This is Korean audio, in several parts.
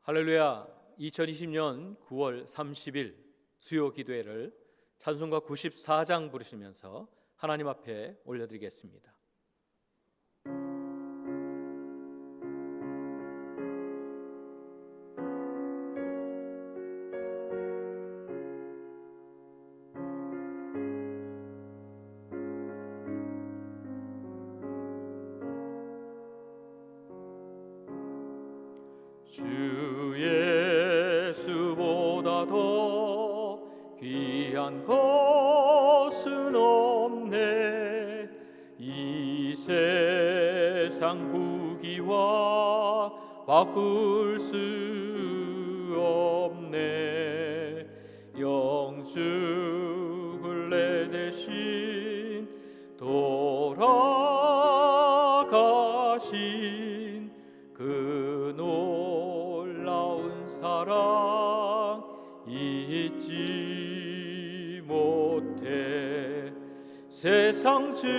할렐루야. 2020년 9월 30일 수요 기도회를 찬송가 94장 부르시면서 하나님 앞에 올려드리겠습니다. 주 예수보다 더 귀한 것은 없네. 이 세상 부귀와 바꿀 수 없네. 영축을 내 대신 돌아가신 그 놀라운 사랑 잊지 못해. 세상 즐거움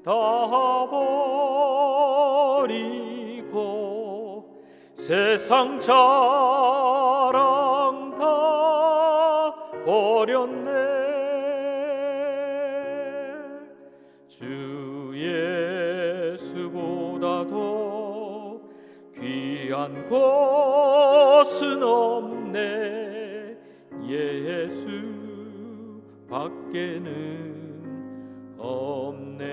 다 버리고 세상 자랑 다 버렸네. 주 예수보다 더 귀한 것은 없네. 예수 밖에는 없네.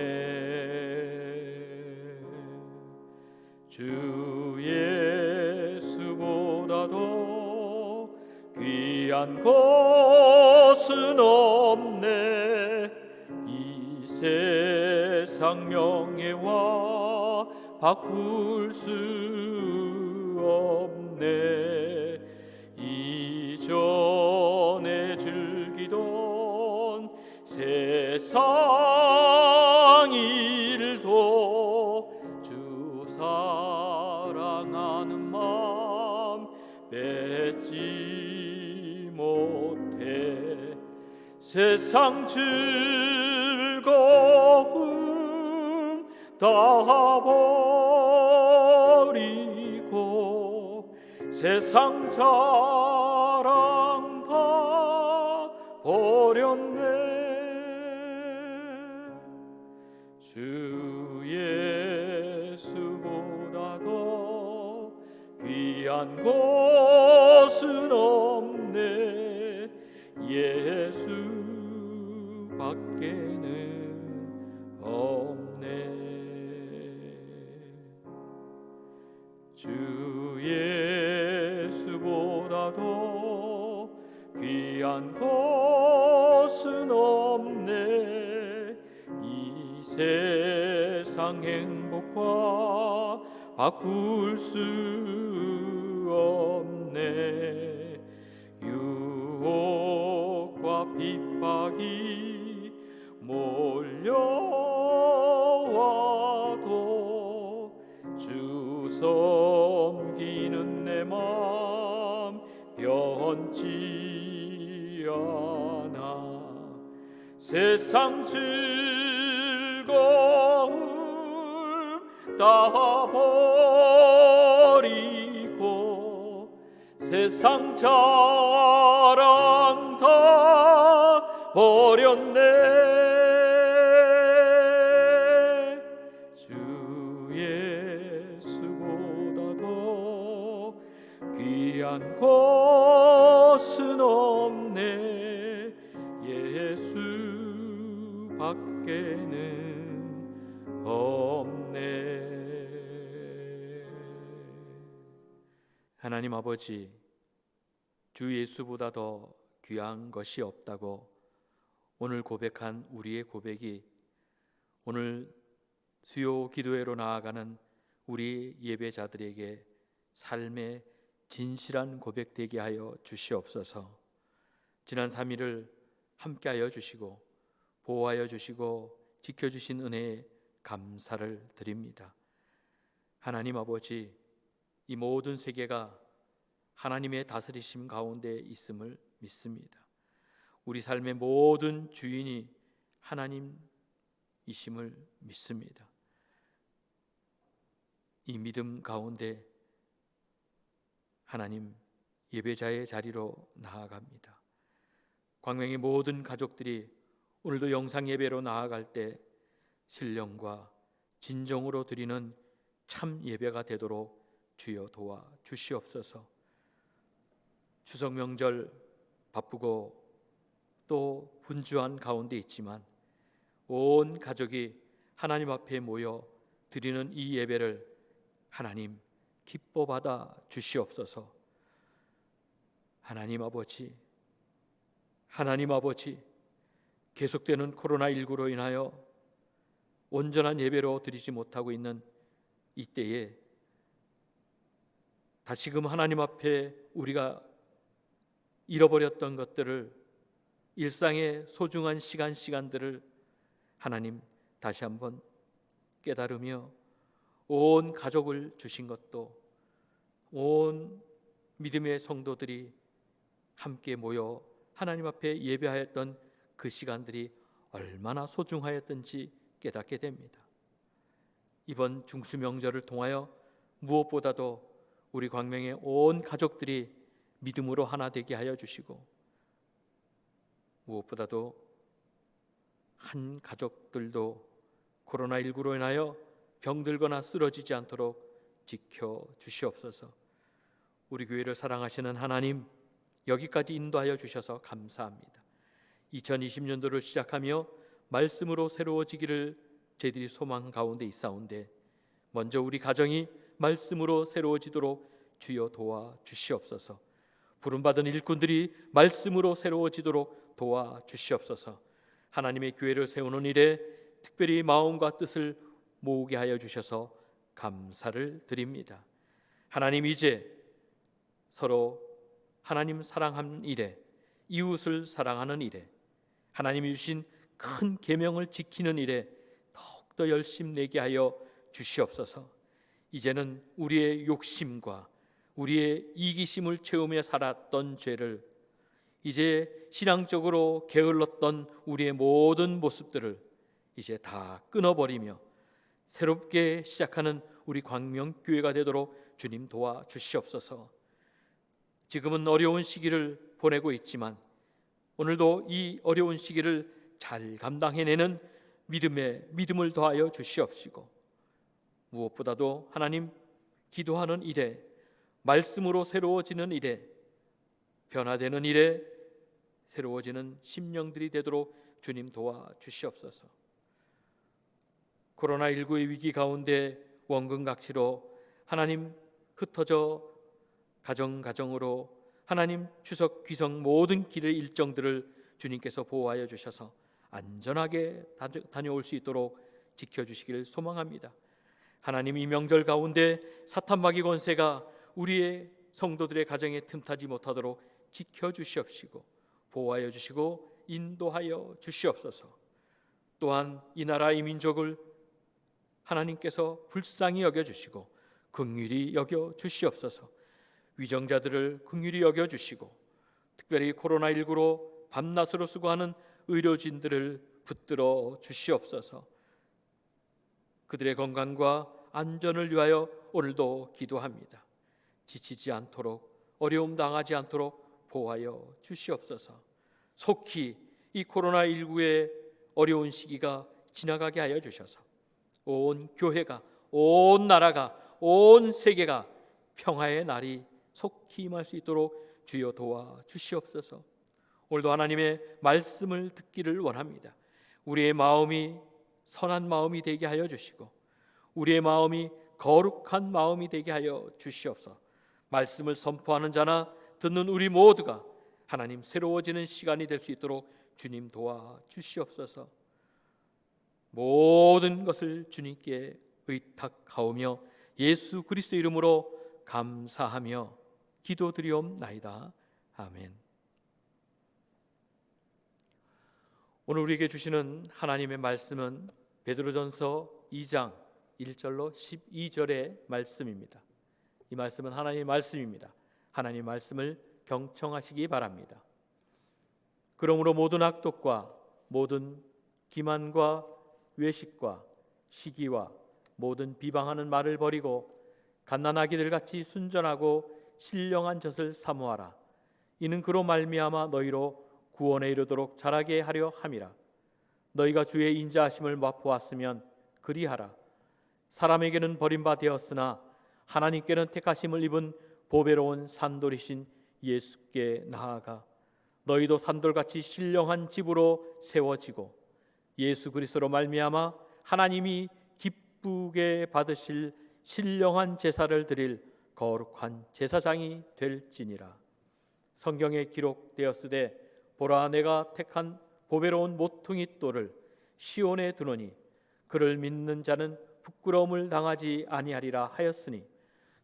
주 예수보다 더 귀한 것은 없네. 이 세상 명예와 바꿀 수 없네. 이전에 즐기던 세상 일도 주 사랑하는 마음 뺏지 못해. 세상 즐거움 다 버리고 세상 자랑 다 버렸네. 주 예수보다 더 귀한 것은 없네. 예수 밖에는 없네. 주 예수보다 더 귀한 것은 없네. 이 세상 행복과 바꿀 수 없네. 유혹과 핍박이 몰려와도 주 섬기는 내 맘 변치 않아. 세상 즐거움 다 버리고 세상 자랑 다 버렸네. 주 예수보다 더 귀한 것은 없네. 예수 밖에는 없네. 하나님 아버지, 주 예수보다 더 귀한 것이 없다고 오늘 고백한 우리의 고백이 오늘 수요 기도회로 나아가는 우리 예배자들에게 삶의 진실한 고백되게 하여 주시옵소서. 지난 3일을 함께하여 주시고 보호하여 주시고 지켜주신 은혜에 감사를 드립니다. 하나님 아버지, 이 모든 세계가 하나님의 다스리심 가운데 있음을 믿습니다. 우리 삶의 모든 주인이 하나님이심을 믿습니다. 이 믿음 가운데 하나님 예배자의 자리로 나아갑니다. 광명의 모든 가족들이 오늘도 영상 예배로 나아갈 때 신령과 진정으로 드리는 참 예배가 되도록 주여 도와 주시옵소서. 추석 명절 바쁘고 또 분주한 가운데 있지만 온 가족이 하나님 앞에 모여 드리는 이 예배를 하나님 기뻐 받아 주시옵소서. 하나님 아버지, 계속되는 코로나19로 인하여 온전한 예배로 드리지 못하고 있는 이때에 다시금 하나님 앞에 우리가 잃어버렸던 것들을, 일상의 소중한 시간들을 하나님 다시 한번 깨달으며 온 가족을 주신 것도, 온 믿음의 성도들이 함께 모여 하나님 앞에 예배하였던 그 시간들이 얼마나 소중하였던지 깨닫게 됩니다. 이번 중수명절을 통하여 무엇보다도 우리 광명의 온 가족들이 믿음으로 하나 되게 하여 주시고, 무엇보다도 한 가족들도 코로나19로 인하여 병들거나 쓰러지지 않도록 지켜 주시옵소서. 우리 교회를 사랑하시는 하나님, 여기까지 인도하여 주셔서 감사합니다. 2020년도를 시작하며 말씀으로 새로워지기를 저희들이 소망 가운데 있사온데, 먼저 우리 가정이 말씀으로 새로워지도록 주여 도와 주시옵소서. 부름받은 일꾼들이 말씀으로 새로워지도록 도와 주시옵소서. 하나님의 교회를 세우는 일에 특별히 마음과 뜻을 모으게 하여 주셔서 감사를 드립니다. 하나님, 이제 서로 하나님 사랑하는 일에, 이웃을 사랑하는 일에, 하나님이 주신 큰 계명을 지키는 일에 더욱더 열심 내게 하여 주시옵소서. 이제는 우리의 욕심과 우리의 이기심을 채우며 살았던 죄를, 이제 신앙적으로 게을렀던 우리의 모든 모습들을 이제 다 끊어버리며 새롭게 시작하는 우리 광명교회가 되도록 주님 도와 주시옵소서. 지금은 어려운 시기를 보내고 있지만 오늘도 이 어려운 시기를 잘 감당해내는 믿음을 더하여 주시옵시고, 무엇보다도 하나님, 기도하는 일에, 말씀으로 새로워지는 일에, 변화되는 일에 새로워지는 심령들이 되도록 주님 도와 주시옵소서. 코로나19의 위기 가운데 원근각시로 하나님 흩어져 가정으로 하나님 추석 귀성 모든 길의 일정들을 주님께서 보호하여 주셔서 안전하게 다녀올 수 있도록 지켜주시기를 소망합니다. 하나님, 이 명절 가운데 사탄 마귀 권세가 우리의 성도들의 가정에 틈타지 못하도록 지켜주시옵시고 보호하여 주시고 인도하여 주시옵소서. 또한 이 나라, 이 민족을 하나님께서 불쌍히 여겨주시고 긍휼히 여겨주시옵소서. 위정자들을 긍휼히 여겨주시고 특별히 코로나19로 밤낮으로 수고하는 의료진들을 붙들어 주시옵소서. 그들의 건강과 안전을 위하여 오늘도 기도합니다. 지치지 않도록, 어려움 당하지 않도록 보호하여 주시옵소서. 속히 이 코로나19의 어려운 시기가 지나가게 하여 주셔서 온 교회가, 온 나라가, 온 세계가 평화의 날이 속히 임할 수 있도록 주여 도와 주시옵소서. 오늘도 하나님의 말씀을 듣기를 원합니다. 우리의 마음이 선한 마음이 되게 하여 주시고 우리의 마음이 거룩한 마음이 되게 하여 주시옵소서. 말씀을 선포하는 자나 듣는 우리 모두가 하나님 새로워지는 시간이 될 수 있도록 주님 도와 주시옵소서. 모든 것을 주님께 의탁하오며 예수 그리스도 이름으로 감사하며 기도드리옵나이다. 아멘. 오늘 우리에게 주시는 하나님의 말씀은 베드로전서 2장 1절로 12절의 말씀입니다. 이 말씀은 하나님의 말씀입니다. 하나님의 말씀을 경청하시기 바랍니다. 그러므로 모든 악독과 모든 기만과 외식과 시기와 모든 비방하는 말을 버리고 갓난아기들 같이 순전하고 신령한 젖을 사모하라. 이는 그로 말미암아 너희로 구원에 이르도록 자라게 하려 함이라. 너희가 주의 인자하심을 맛보았으면 그리하라. 사람에게는 버림바 되었으나 하나님께는 택하심을 입은 보배로운 산돌이신 예수께 나아가 너희도 산돌같이 신령한 집으로 세워지고 예수 그리스도로 말미암아 하나님이 기쁘게 받으실 신령한 제사를 드릴 거룩한 제사장이 될지니라. 성경에 기록되었으되 보라, 내가 택한 보배로운 모퉁이 돌을 시온에 두노니 그를 믿는 자는 부끄러움을 당하지 아니하리라 하였으니,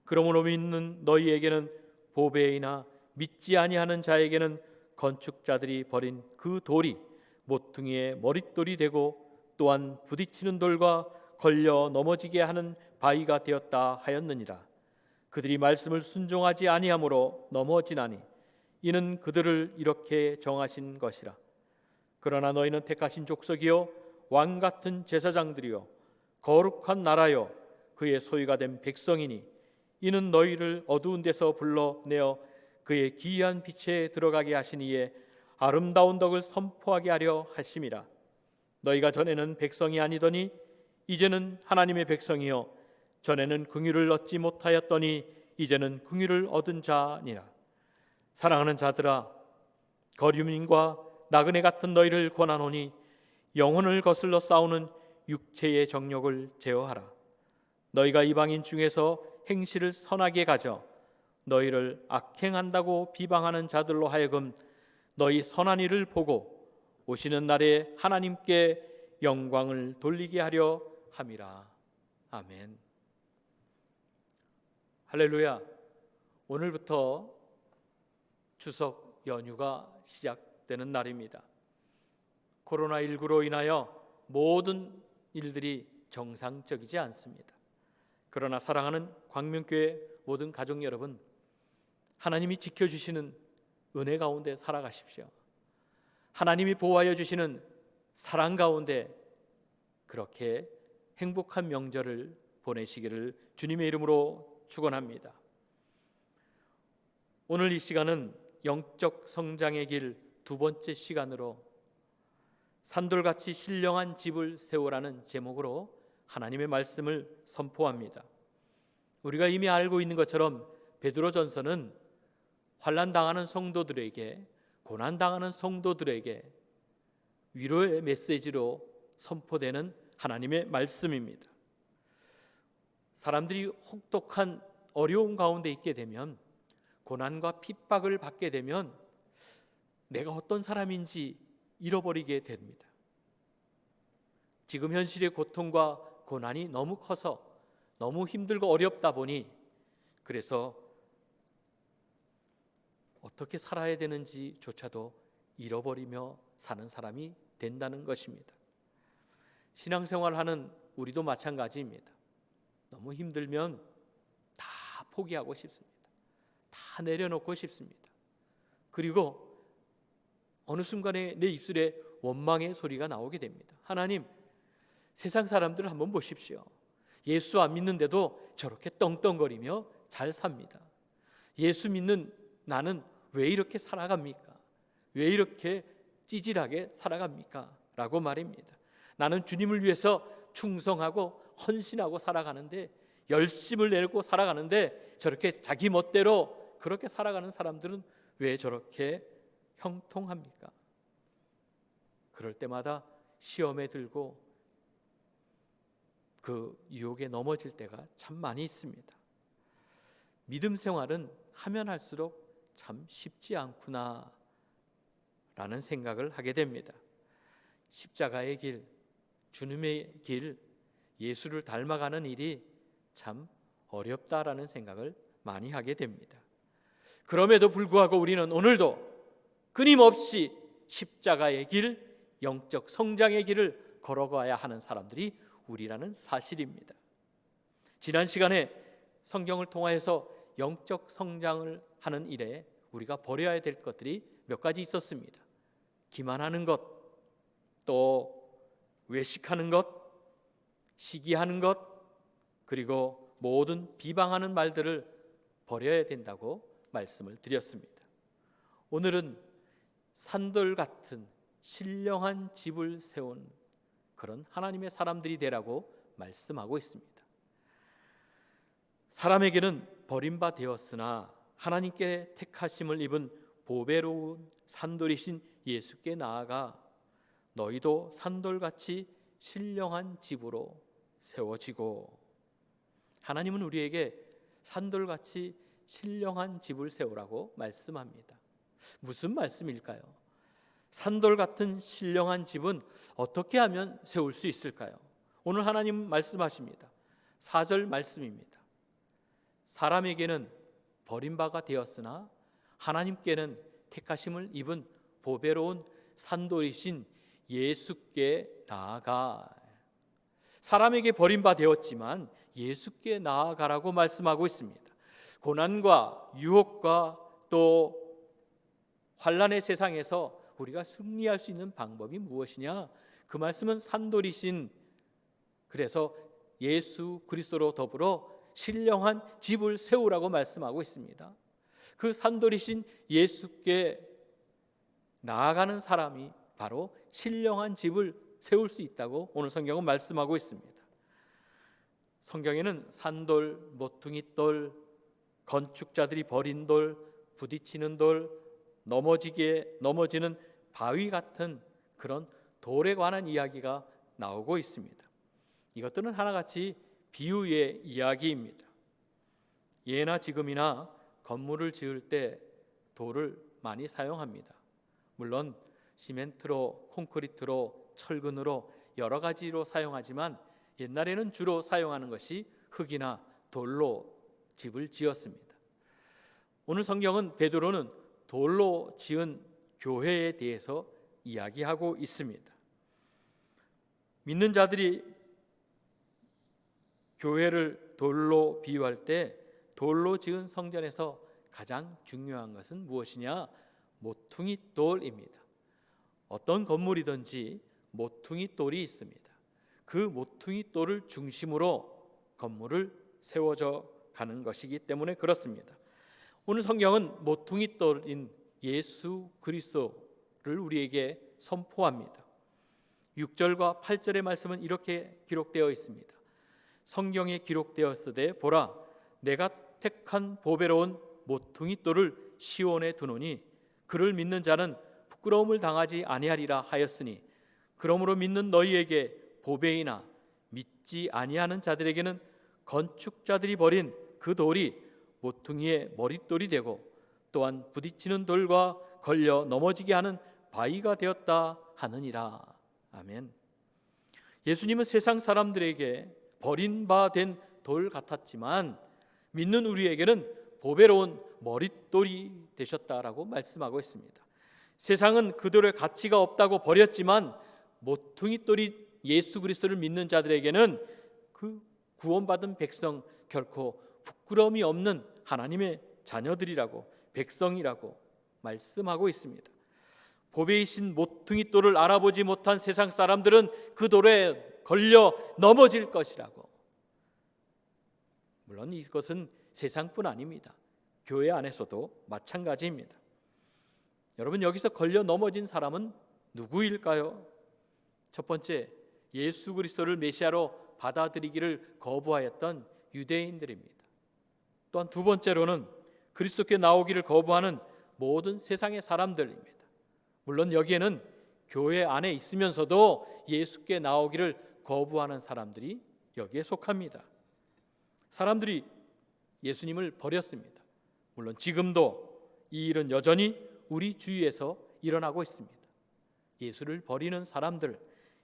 그러므로 믿는 너희에게는 보배이나 믿지 아니하는 자에게는 건축자들이 버린 그 돌이 모퉁이의 머릿돌이 되고 또한 부딪히는 돌과 걸려 넘어지게 하는 바위가 되었다 하였느니라. 그들이 말씀을 순종하지 아니하므로 넘어지나니 이는 그들을 이렇게 정하신 것이라. 그러나 너희는 택하신 족속이요 왕 같은 제사장들이요 거룩한 나라요 그의 소유가 된 백성이니 이는 너희를 어두운 데서 불러내어 그의 기이한 빛에 들어가게 하신 이의 아름다운 덕을 선포하게 하려 하심이라. 너희가 전에는 백성이 아니더니 이제는 하나님의 백성이요 전에는 긍휼을 얻지 못하였더니 이제는 긍휼을 얻은 자니라. 사랑하는 자들아, 거류민과 나그네 같은 너희를 권하노니 영혼을 거슬러 싸우는 육체의 정욕을 제어하라. 너희가 이방인 중에서 행실을 선하게 가져 너희를 악행한다고 비방하는 자들로 하여금 너희 선한 일을 보고 오시는 날에 하나님께 영광을 돌리게 하려 함이라. 아멘. 할렐루야. 오늘부터 추석 연휴가 시작되는 날입니다. 코로나19로 인하여 모든 일들이 정상적이지 않습니다. 그러나 사랑하는 광명교회 모든 가족 여러분, 하나님이 지켜주시는 은혜 가운데 살아가십시오. 하나님이 보호하여 주시는 사랑 가운데 그렇게 행복한 명절을 보내시기를 주님의 이름으로 축원합니다. 오늘 이 시간은 영적 성장의 길 두 번째 시간으로 산돌같이 신령한 집을 세우라는 제목으로 하나님의 말씀을 선포합니다. 우리가 이미 알고 있는 것처럼 베드로전서는 환난당하는 성도들에게, 고난당하는 성도들에게 위로의 메시지로 선포되는 하나님의 말씀입니다. 사람들이 혹독한 어려움 가운데 있게 되면, 고난과 핍박을 받게 되면 내가 어떤 사람인지 잃어버리게 됩니다. 지금 현실의 고통과 고난이 너무 커서 너무 힘들고 어렵다 보니 그래서 어떻게 살아야 되는지조차도 잃어버리며 사는 사람이 된다는 것입니다. 신앙생활하는 우리도 마찬가지입니다. 너무 힘들면 다 포기하고 싶습니다. 다 내려놓고 싶습니다. 그리고 어느 순간에 내 입술에 원망의 소리가 나오게 됩니다. 하나님, 세상 사람들을 한번 보십시오. 예수 안 믿는데도 저렇게 떵떵거리며 잘 삽니다. 예수 믿는 나는 왜 이렇게 살아갑니까? 왜 이렇게 찌질하게 살아갑니까? 라고 말입니다. 나는 주님을 위해서 충성하고 헌신하고 살아가는데, 열심을 내고 살아가는데 저렇게 자기 멋대로 그렇게 살아가는 사람들은 왜 저렇게 형통합니까? 그럴 때마다 시험에 들고 그 유혹에 넘어질 때가 참 많이 있습니다. 믿음 생활은 하면 할수록 참 쉽지 않구나 라는 생각을 하게 됩니다. 십자가의 길, 주님의 길, 예수를 닮아가는 일이 참 어렵다라는 생각을 많이 하게 됩니다. 그럼에도 불구하고 우리는 오늘도 끊임없이 십자가의 길, 영적 성장의 길을 걸어가야 하는 사람들이 우리라는 사실입니다. 지난 시간에 성경을 통하여서 영적 성장을 하는 일에 우리가 버려야 될 것들이 몇 가지 있었습니다. 기만하는 것, 또 외식하는 것, 시기하는 것, 그리고 모든 비방하는 말들을 버려야 된다고 말씀을 드렸습니다. 오늘은 산돌 같은 신령한 집을 세운 그런 하나님의 사람들이 되라고 말씀하고 있습니다. 사람에게는 버림바 되었으나 하나님께 택하심을 입은 보배로운 산돌이신 예수께 나아가 너희도 산돌같이 신령한 집으로 세워지고, 하나님은 우리에게 산돌같이 신령한 집을 세우라고 말씀합니다. 무슨 말씀일까요? 산돌 같은 신령한 집은 어떻게 하면 세울 수 있을까요? 오늘 하나님 말씀하십니다. 4절 말씀입니다. 사람에게는 버림바가 되었으나 하나님께는 택하심을 입은 보배로운 산돌이신 예수께 나아가. 사람에게 버림바 되었지만 예수께 나아가라고 말씀하고 있습니다. 고난과 유혹과 또 환난의 세상에서 우리가 승리할 수 있는 방법이 무엇이냐? 그 말씀은 산돌이신, 그래서 예수 그리스도로 더불어 신령한 집을 세우라고 말씀하고 있습니다. 그 산돌이신 예수께 나아가는 사람이 바로 신령한 집을 세울 수 있다고 오늘 성경은 말씀하고 있습니다. 성경에는 산돌, 모퉁이돌, 건축자들이 버린 돌, 부딪히는 돌, 넘어지는 바위 같은 그런 돌에 관한 이야기가 나오고 있습니다. 이것들은 하나같이 비유의 이야기입니다. 예나 지금이나 건물을 지을 때 돌을 많이 사용합니다. 물론 시멘트로, 콘크리트로, 철근으로 여러 가지로 사용하지만 옛날에는 주로 사용하는 것이 흙이나 돌로 집을 지었습니다. 오늘 성경은 베드로는 돌로 지은 교회에 대해서 이야기하고 있습니다. 믿는 자들이 교회를 돌로 비유할 때 돌로 지은 성전에서 가장 중요한 것은 무엇이냐? 모퉁이 돌입니다. 어떤 건물이든지 모퉁이 돌이 있습니다. 그 모퉁이 돌을 중심으로 건물을 세워져 가는 것이기 때문에 그렇습니다. 오늘 성경은 모퉁이 돌인 예수 그리스도를 우리에게 선포합니다. 6절과 8절의 말씀은 이렇게 기록되어 있습니다. 성경에 기록되었으되 보라, 내가 택한 보배로운 모퉁이 돌을 시온에 두노니 그를 믿는 자는 부끄러움을 당하지 아니하리라 하였으니, 그러므로 믿는 너희에게 보배이나 믿지 아니하는 자들에게는 건축자들이 버린 그 돌이 모퉁이의 머릿돌이 되고 또한 부딪히는 돌과 걸려 넘어지게 하는 바위가 되었다 하느니라. 아멘. 예수님은 세상 사람들에게 버린 바 된 돌 같았지만 믿는 우리에게는 보배로운 머릿돌이 되셨다라고 말씀하고 있습니다. 세상은 그 돌의 가치가 없다고 버렸지만 모퉁이 돌이 예수 그리스도를 믿는 자들에게는 그 구원받은 백성, 결코 부끄러움이 없는 하나님의 자녀들이라고, 백성이라고 말씀하고 있습니다. 보배이신 모퉁이 돌을 알아보지 못한 세상 사람들은 그 돌에 걸려 넘어질 것이라고. 물론 이것은 세상뿐 아닙니다. 교회 안에서도 마찬가지입니다. 여러분, 여기서 걸려 넘어진 사람은 누구일까요? 첫 번째, 예수 그리스도를 메시아로 받아들이기를 거부하였던 유대인들입니다. 또한 두 번째로는 그리스도께 나오기를 거부하는 모든 세상의 사람들입니다. 물론 여기에는 교회 안에 있으면서도 예수께 나오기를 거부하는 사람들이 여기에 속합니다. 사람들이 예수님을 버렸습니다. 물론 지금도 이 일은 여전히 우리 주위에서 일어나고 있습니다. 예수를 버리는 사람들,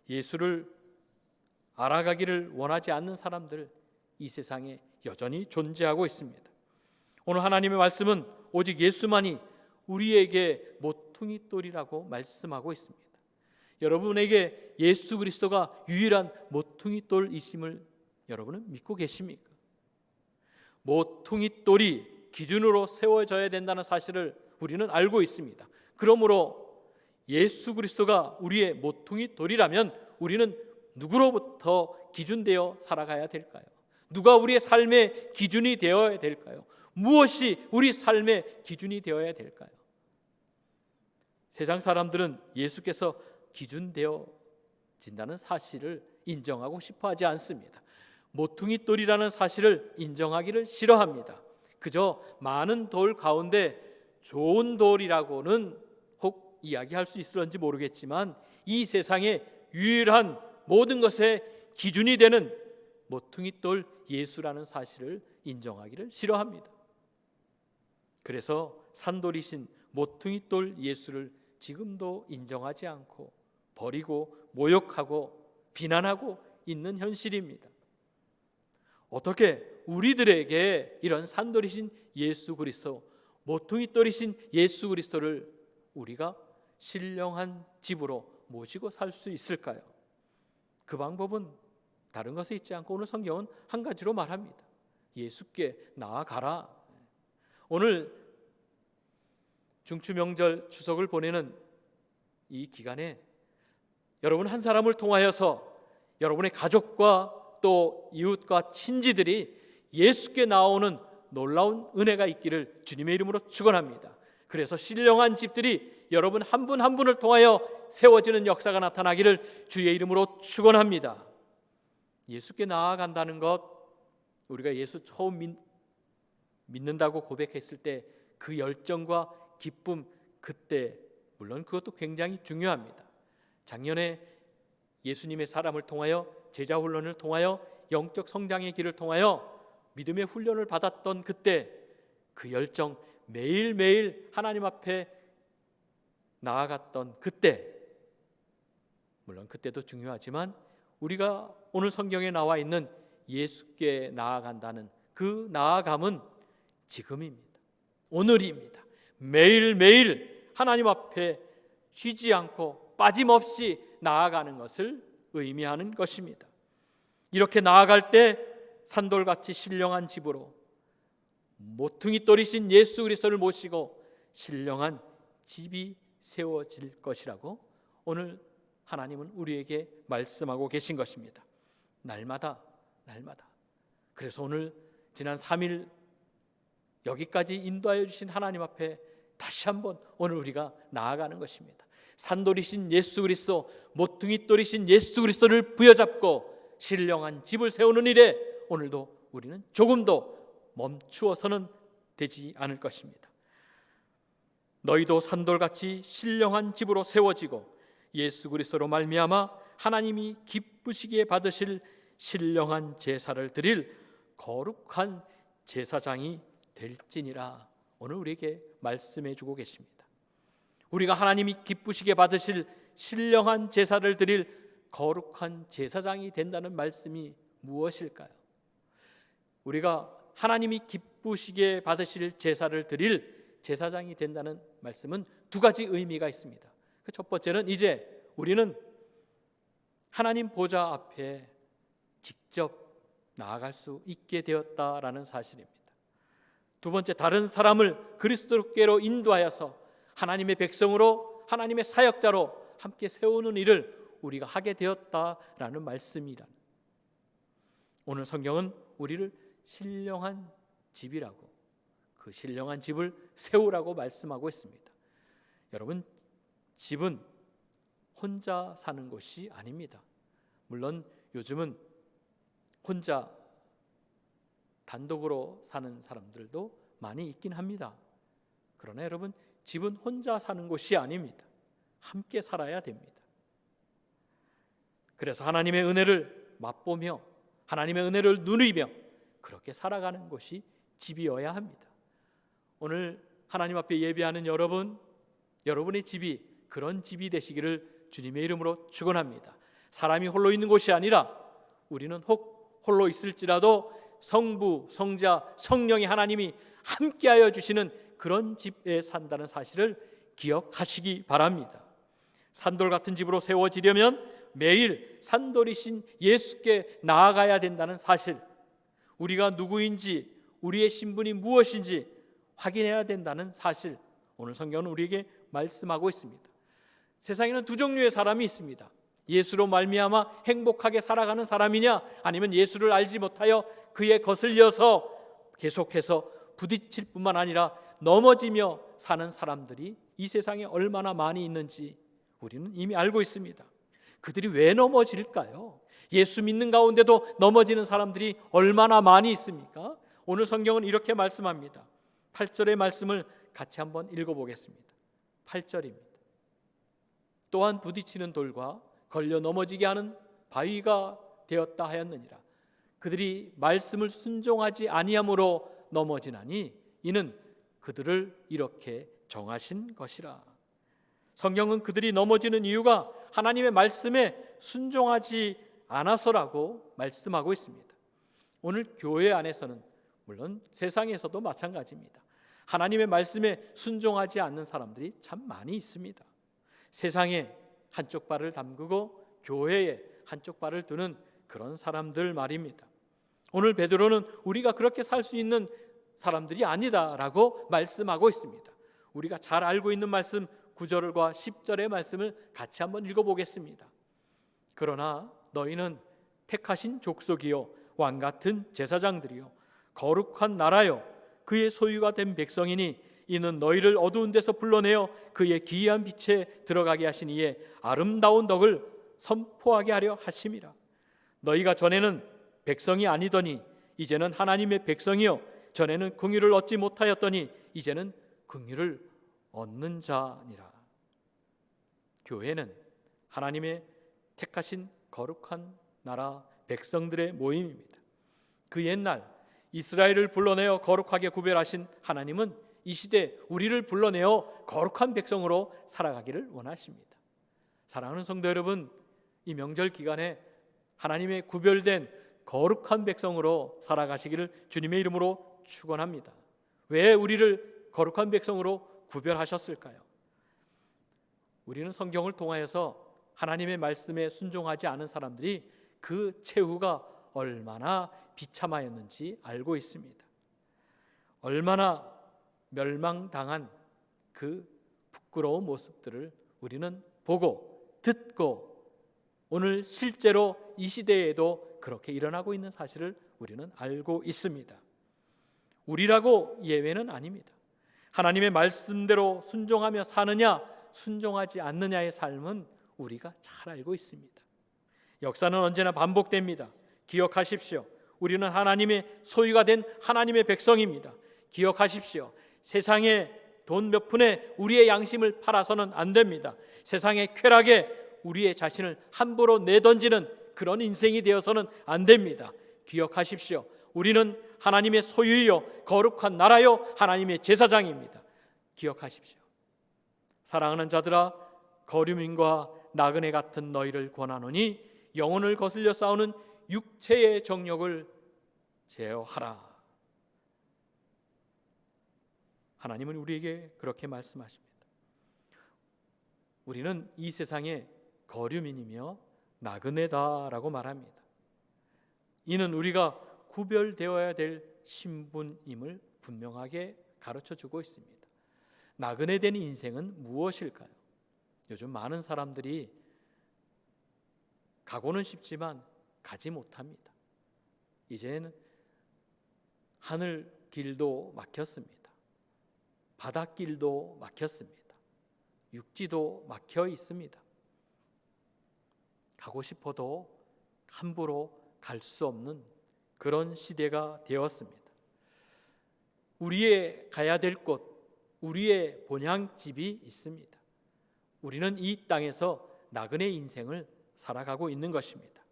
예수를 알아가기를 원하지 않는 사람들, 이 세상에 여전히 존재하고 있습니다. 오늘 하나님의 말씀은 오직 예수만이 우리에게 모퉁이 돌이라고 말씀하고 있습니다. 여러분에게 예수 그리스도가 유일한 모퉁이 돌이심을 여러분은 믿고 계십니까? 모퉁이 돌이 기준으로 세워져야 된다는 사실을 우리는 알고 있습니다. 그러므로 예수 그리스도가 우리의 모퉁이 돌이라면 우리는 누구로부터 기준되어 살아가야 될까요? 누가 우리의 삶의 기준이 되어야 될까요? 무엇이 우리 삶의 기준이 되어야 될까요? 세상 사람들은 예수께서 기준 되어진다는 사실을 인정하고 싶어 하지 않습니다. 모퉁이돌이라는 사실을 인정하기를 싫어합니다. 그저 많은 돌 가운데 좋은 돌이라고는 혹 이야기할 수 있을런지 모르겠지만 이 세상에 유일한 모든 것의 기준이 되는 모퉁이돌 예수라는 사실을 인정하기를 싫어합니다. 그래서 산돌이신 모퉁이돌 예수를 지금도 인정하지 않고 버리고 모욕하고 비난하고 있는 현실입니다. 어떻게 우리들에게 이런 산돌이신 예수 그리스도, 모퉁이돌이신 예수 그리스도를 우리가 신령한 집으로 모시고 살 수 있을까요? 그 방법은 다른 것에 있지 않고 오늘 성경은 한 가지로 말합니다. 예수께 나아가라. 오늘 중추명절 추석을 보내는 이 기간에 여러분 한 사람을 통하여서 여러분의 가족과 또 이웃과 친지들이 예수께 나오는 놀라운 은혜가 있기를 주님의 이름으로 축원합니다. 그래서 신령한 집들이 여러분 한 분 한 분을 통하여 세워지는 역사가 나타나기를 주의 이름으로 축원합니다. 예수께 나아간다는 것, 우리가 예수 처음 믿는다고 고백했을 때 그 열정과 기쁨, 그때 물론 그것도 굉장히 중요합니다. 작년에 예수님의 사람을 통하여, 제자 훈련을 통하여, 영적 성장의 길을 통하여 믿음의 훈련을 받았던 그때 그 열정, 매일매일 하나님 앞에 나아갔던 그때, 물론 그때도 중요하지만 우리가 오늘 성경에 나와 있는 예수께 나아간다는 그 나아감은 지금입니다. 오늘입니다. 매일매일 하나님 앞에 쉬지 않고 빠짐없이 나아가는 것을 의미하는 것입니다. 이렇게 나아갈 때 산돌같이 신령한 집으로 모퉁이돌이신 예수 그리스도를 모시고 신령한 집이 세워질 것이라고 오늘 하나님은 우리에게 말씀하고 계신 것입니다. 날마다. 그래서 오늘 지난 3일 여기까지 인도하여 주신 하나님 앞에 다시 한번 오늘 우리가 나아가는 것입니다. 산돌이신 예수 그리스도, 모퉁이돌이신 예수 그리스도를 부여잡고 신령한 집을 세우는 일에 오늘도 우리는 조금도 멈추어서는 되지 않을 것입니다. 너희도 산돌같이 신령한 집으로 세워지고 예수 그리스도로 말미암아 하나님이 기쁘시게 받으실 신령한 제사를 드릴 거룩한 제사장이 될지니라. 오늘 우리에게 말씀해 주고 계십니다. 우리가 하나님이 기쁘시게 받으실 신령한 제사를 드릴 거룩한 제사장이 된다는 말씀이 무엇일까요? 우리가 하나님이 기쁘시게 받으실 제사를 드릴 제사장이 된다는 말씀은 두 가지 의미가 있습니다. 그 첫 번째는 이제 우리는 하나님 보좌 앞에 직접 나아갈 수 있게 되었다라는 사실입니다. 두 번째, 다른 사람을 그리스도께로 인도하여서 하나님의 백성으로, 하나님의 사역자로 함께 세우는 일을 우리가 하게 되었다라는 말씀이란. 오늘 성경은 우리를 신령한 집이라고, 그 신령한 집을 세우라고 말씀하고 있습니다. 여러분, 집은 혼자 사는 곳이 아닙니다. 물론 요즘은 혼자 단독으로 사는 사람들도 많이 있긴 합니다. 그러나 여러분, 집은 혼자 사는 곳이 아닙니다. 함께 살아야 됩니다. 그래서 하나님의 은혜를 맛보며 하나님의 은혜를 누리며 그렇게 살아가는 곳이 집이어야 합니다. 오늘 하나님 앞에 예배하는 여러분, 여러분의 집이 그런 집이 되시기를 주님의 이름으로 축원합니다. 사람이 홀로 있는 곳이 아니라 우리는 혹 홀로 있을지라도 성부, 성자, 성령의 하나님이 함께하여 주시는 그런 집에 산다는 사실을 기억하시기 바랍니다. 산돌 같은 집으로 세워지려면 매일 산돌이신 예수께 나아가야 된다는 사실, 우리가 누구인지, 우리의 신분이 무엇인지 확인해야 된다는 사실, 오늘 성경은 우리에게 말씀하고 있습니다. 세상에는 두 종류의 사람이 있습니다. 예수로 말미암아 행복하게 살아가는 사람이냐, 아니면 예수를 알지 못하여 그에 거슬려서 계속해서 부딪힐 뿐만 아니라 넘어지며 사는 사람들이 이 세상에 얼마나 많이 있는지 우리는 이미 알고 있습니다. 그들이 왜 넘어질까요? 예수 믿는 가운데도 넘어지는 사람들이 얼마나 많이 있습니까? 오늘 성경은 이렇게 말씀합니다. 8절의 말씀을 같이 한번 읽어보겠습니다. 8절입니다. 또한 부딪히는 돌과 걸려 넘어지게 하는 바위가 되었다 하였느니라. 그들이 말씀을 순종하지 아니함으로 넘어지나니 이는 그들을 이렇게 정하신 것이라. 성경은 그들이 넘어지는 이유가 하나님의 말씀에 순종하지 않아서라고 말씀하고 있습니다. 오늘 교회 안에서는 물론 세상에서도 마찬가지입니다. 하나님의 말씀에 순종하지 않는 사람들이 참 많이 있습니다. 세상에 한쪽 발을 담그고 교회에 한쪽 발을 두는 그런 사람들 말입니다. 오늘 베드로는 우리가 그렇게 살 수 있는 사람들이 아니다라고 말씀하고 있습니다. 우리가 잘 알고 있는 말씀 9절과 10절의 말씀을 같이 한번 읽어보겠습니다. 그러나 너희는 택하신 족속이요 왕같은 제사장들이요 거룩한 나라요 그의 소유가 된 백성이니 이는 너희를 어두운 데서 불러내어 그의 기이한 빛에 들어가게 하신 이의 아름다운 덕을 선포하게 하려 하심이라. 너희가 전에는 백성이 아니더니 이제는 하나님의 백성이요 전에는 긍휼을 얻지 못하였더니 이제는 긍휼을 얻는 자니라. 교회는 하나님의 택하신 거룩한 나라 백성들의 모임입니다. 그 옛날 이스라엘을 불러내어 거룩하게 구별하신 하나님은 이 시대 우리를 불러내어 거룩한 백성으로 살아가기를 원하십니다. 사랑하는 성도 여러분, 이 명절 기간에 하나님의 구별된 거룩한 백성으로 살아가시기를 주님의 이름으로 축원합니다. 왜 우리를 거룩한 백성으로 구별하셨을까요? 우리는 성경을 통하여서 하나님의 말씀에 순종하지 않은 사람들이 그 최후가 얼마나 비참하였는지 알고 있습니다. 얼마나 멸망당한 그 부끄러운 모습들을 우리는 보고 듣고 오늘 실제로 이 시대에도 그렇게 일어나고 있는 사실을 우리는 알고 있습니다. 우리라고 예외는 아닙니다. 하나님의 말씀대로 순종하며 사느냐 순종하지 않느냐의 삶은 우리가 잘 알고 있습니다. 역사는 언제나 반복됩니다. 기억하십시오. 우리는 하나님의 소유가 된 하나님의 백성입니다. 기억하십시오. 세상에 돈 몇 푼에 우리의 양심을 팔아서는 안 됩니다. 세상의 쾌락에 우리의 자신을 함부로 내던지는 그런 인생이 되어서는 안 됩니다. 기억하십시오. 우리는 하나님의 소유요 거룩한 나라요 하나님의 제사장입니다. 기억하십시오. 사랑하는 자들아, 거류민과 나그네 같은 너희를 권하노니 영혼을 거슬려 싸우는 육체의 정욕을 제어하라. 하나님은 우리에게 그렇게 말씀하십니다. 우리는 이 세상의 거류민이며 나그네다라고 말합니다. 이는 우리가 구별되어야 될 신분임을 분명하게 가르쳐주고 있습니다. 나그네된 인생은 무엇일까요? 요즘 많은 사람들이 가고는 싶지만 가지 못합니다. 이제는 하늘 길도 막혔습니다. 바닷길도 막혔습니다. 육지도 막혀 있습니다. 가고 싶어도 함부로 갈 수 없는 그런 시대가 되었습니다. 우리의 가야 될 곳, 우리의 본향집이 있습니다. 우리는 이 땅에서 나그네 인생을 살아가고 있는 것입니다.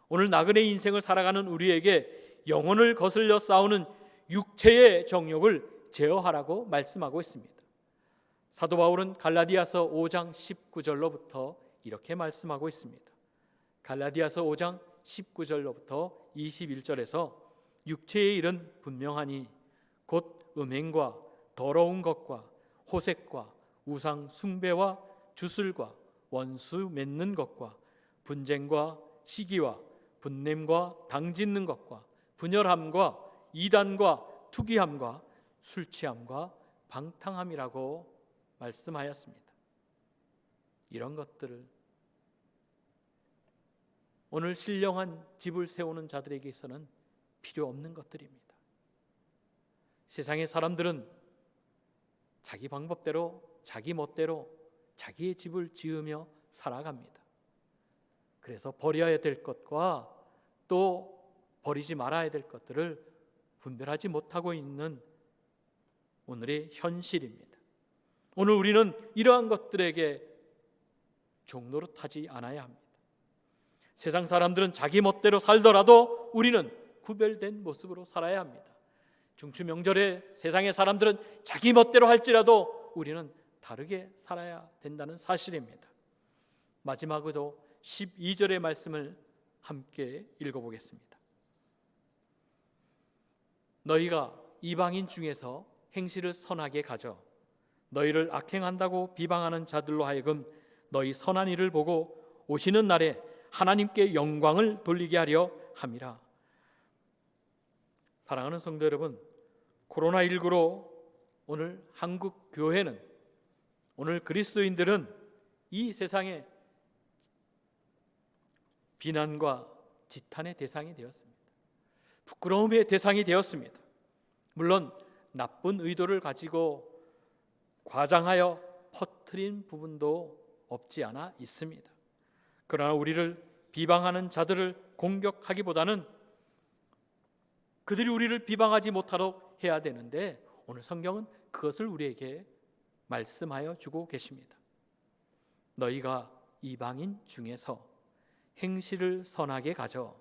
오늘 나그네 인생을 살아가는 우리에게 영혼을 거슬려 싸우는 육체의 정욕을 제어하라고 말씀하고 있습니다. 사도 바울은 갈라디아서 5장 19절로부터 이렇게 말씀하고 있습니다. 갈라디아서 5장 19절로부터 21절에서 육체의 일은 분명하니 곧 음행과 더러운 것과 호색과 우상 숭배와 주술과 원수 맺는 것과 분쟁과 시기와 분냄과 당짓는 것과 분열함과 이단과 투기함과 술 취함과 방탕함이라고 말씀하였습니다. 이런 것들을 오늘 신령한 집을 세우는 자들에게서는 필요 없는 것들입니다. 세상의 사람들은 자기 방법대로, 자기 멋대로 자기의 집을 지으며 살아갑니다. 그래서 버려야 될 것과 또 버리지 말아야 될 것들을 분별하지 못하고 있는 오늘의 현실입니다. 오늘 우리는 이러한 것들에게 종노릇하지 않아야 합니다. 세상 사람들은 자기 멋대로 살더라도 우리는 구별된 모습으로 살아야 합니다. 중추 명절에 세상의 사람들은 자기 멋대로 할지라도 우리는 다르게 살아야 된다는 사실입니다. 마지막으로 12절의 말씀을 함께 읽어보겠습니다. 너희가 이방인 중에서 행실을 선하게 가져 너희를 악행한다고 비방하는 자들로 하여금 너희 선한 일을 보고 오시는 날에 하나님께 영광을 돌리게 하려 함이라. 사랑하는 성도 여러분, 코로나19로 오늘 한국 교회는, 오늘 그리스도인들은 이 세상에 비난과 지탄의 대상이 되었습니다. 부끄러움의 대상이 되었습니다. 물론 나쁜 의도를 가지고 과장하여 퍼뜨린 부분도 없지 않아 있습니다. 그러나 우리를 비방하는 자들을 공격하기보다는 그들이 우리를 비방하지 못하도록 해야 되는데, 오늘 성경은 그것을 우리에게 말씀하여 주고 계십니다. 너희가 이방인 중에서 행실을 선하게 가져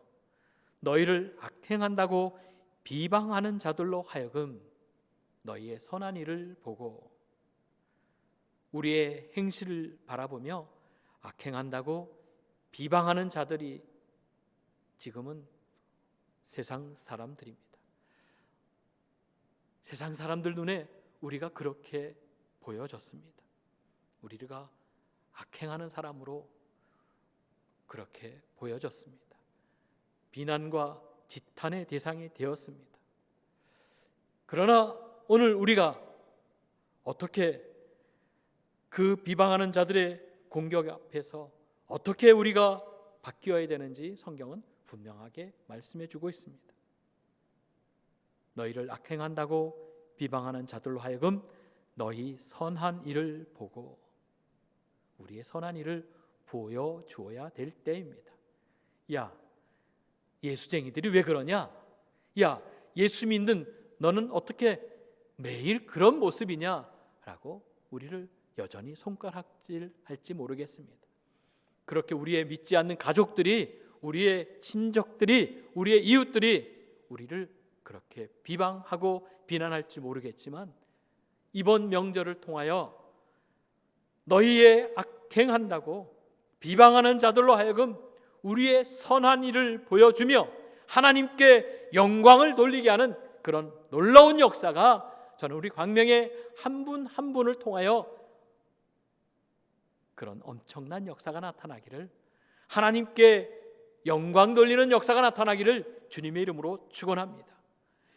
너희를 악행한다고 비방하는 자들로 하여금 너희의 선한 일을 보고, 우리의 행실을 바라보며 악행한다고 비방하는 자들이 지금은 세상 사람들입니다. 세상 사람들 눈에 우리가 그렇게 보여졌습니다. 우리가 악행하는 사람으로 그렇게 보여졌습니다. 비난과 지탄의 대상이 되었습니다. 그러나 오늘 우리가 어떻게 그 비방하는 자들의 공격 앞에서 어떻게 우리가 바뀌어야 되는지 성경은 분명하게 말씀해 주고 있습니다. 너희를 악행한다고 비방하는 자들로 하여금 너희 선한 일을 보고, 우리의 선한 일을 보여주어야 될 때입니다. 야, 예수쟁이들이 왜 그러냐? 야, 예수 믿는 너는 어떻게 매일 그런 모습이냐? 라고 우리를 여전히 손가락질할지 모르겠습니다. 그렇게 우리의 믿지 않는 가족들이, 우리의 친족들이, 우리의 이웃들이 우리를 그렇게 비방하고 비난할지 모르겠지만, 이번 명절을 통하여 너희의 악행한다고 비방하는 자들로 하여금 우리의 선한 일을 보여주며 하나님께 영광을 돌리게 하는 그런 놀라운 역사가 저는 우리 광명의 한 분 한 분을 통하여 그런 엄청난 역사가 나타나기를, 하나님께 영광 돌리는 역사가 나타나기를 주님의 이름으로 축원합니다.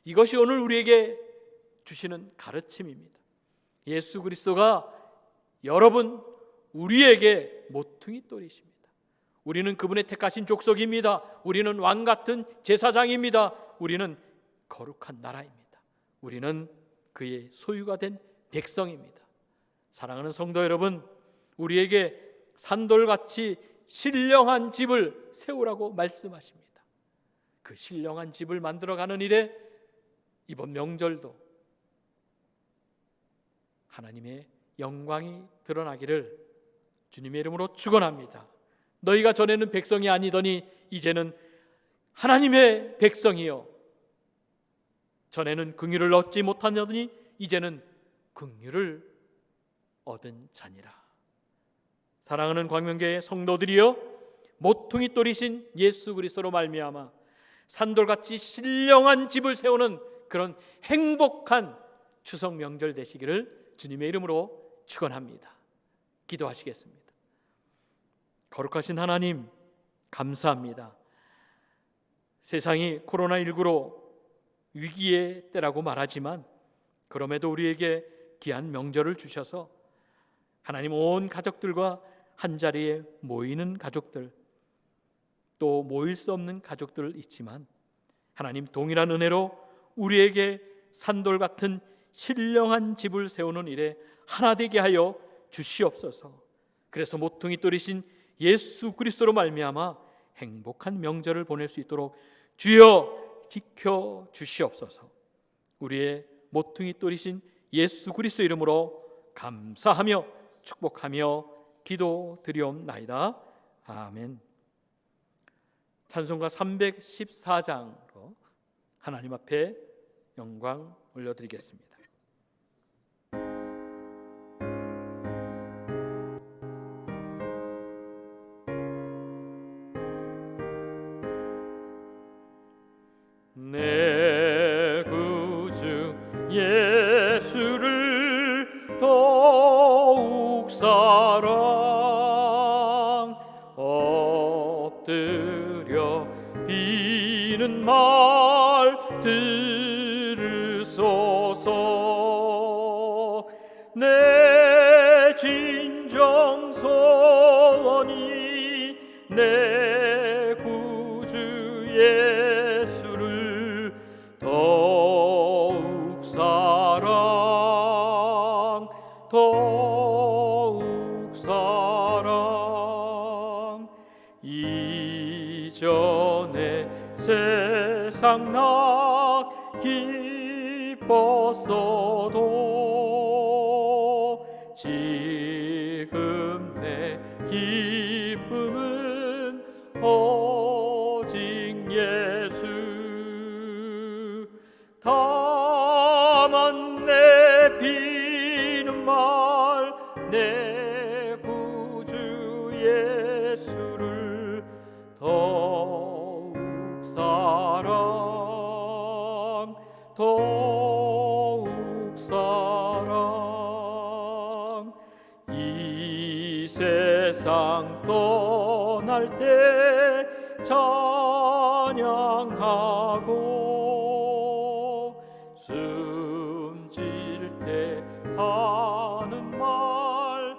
이것이 오늘 우리에게 주시는 가르침입니다. 예수 그리스도가 여러분 우리에게 모퉁이 돌이십니다. 우리는 그분의 택하신 족속입니다. 우리는 왕 같은 제사장입니다. 우리는 거룩한 나라입니다. 우리는 그의 소유가 된 백성입니다. 사랑하는 성도 여러분, 우리에게 산돌같이 신령한 집을 세우라고 말씀하십니다. 그 신령한 집을 만들어가는 일에 이번 명절도 하나님의 영광이 드러나기를 주님의 이름으로 축원합니다. 너희가 전에는 백성이 아니더니 이제는 하나님의 백성이요, 전에는 긍휼을 얻지 못하더니 이제는 긍휼을 얻은 자니라. 사랑하는 광명교회 성도들이여, 모퉁이 돌이신 예수 그리스도로 말미암아 산돌같이 신령한 집을 세우는 그런 행복한 추석 명절 되시기를 주님의 이름으로 축원합니다. 기도하시겠습니다. 거룩하신 하나님, 감사합니다. 세상이 코로나19로 위기의 때라고 말하지만 그럼에도 우리에게 귀한 명절을 주셔서 하나님 온 가족들과 한자리에 모이는 가족들, 또 모일 수 없는 가족들 있지만 하나님 동일한 은혜로 우리에게 산돌 같은 신령한 집을 세우는 일에 하나 되게 하여 주시옵소서. 그래서 모퉁이 돌이신 예수 그리스도로 말미암아 행복한 명절을 보낼 수 있도록 주여 지켜 주시옵소서. 우리의 모퉁이 돌이신 예수 그리스도 이름으로 감사하며 축복하며 기도드리옵나이다. 아멘. 찬송가 314장으로 하나님 앞에 영광 올려드리겠습니다. 내 구주 예수를 더욱 사랑 엎드려 비는 말 들으소서. 내 진정 소원이 내 구주 예수를 더욱 사랑 더욱 사랑. 이전에 세상 나 기뻤어도 지금 내 기쁨은 오직 예수. 다만 내 비는 말 내 구주 예수를 더욱 사랑 더욱 사랑. 이 세상 떠날 때 찬양하고 숨질 때 하는 말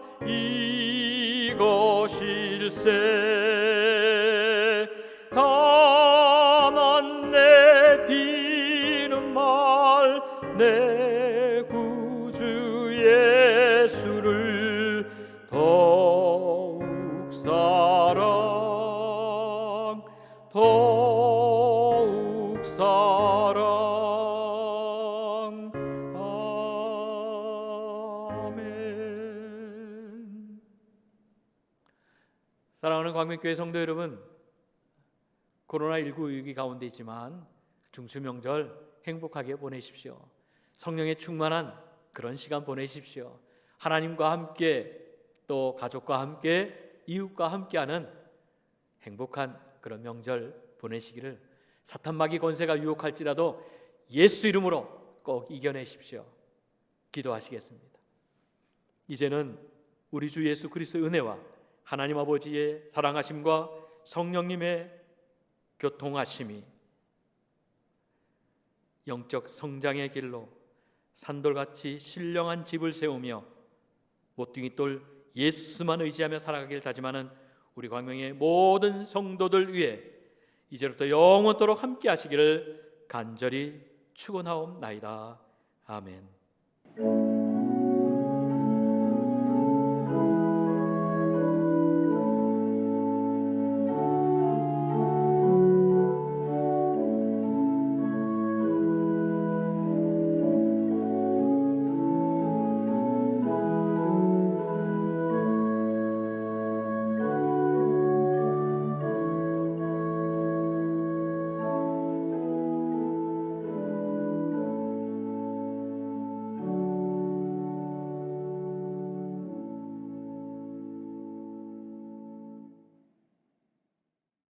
이것일세. 다만 내 비는 말 내 구주 예수를 더욱 사랑 더욱 사랑. 아멘. 사랑하는 광명교회 성도 여러분, 코로나19 위기 가운데 있지만 중추 명절 행복하게 보내십시오. 성령의 충만한 그런 시간 보내십시오. 하나님과 함께 또 가족과 함께 이웃과 함께하는 행복한 그런 명절 보내시기를, 사탄 마귀 권세가 유혹할지라도 예수 이름으로 꼭 이겨내십시오. 기도하시겠습니다. 이제는 우리 주 예수 그리스도의 은혜와 하나님 아버지의 사랑하심과 성령님의 교통하심이 영적 성장의 길로 산돌같이 신령한 집을 세우며 모퉁이 돌 예수만 의지하며 살아가길 다짐하는 우리 광명의 모든 성도들 위해 이제부터 영원토록 함께 하시기를 간절히 축원하옵나이다. 아멘.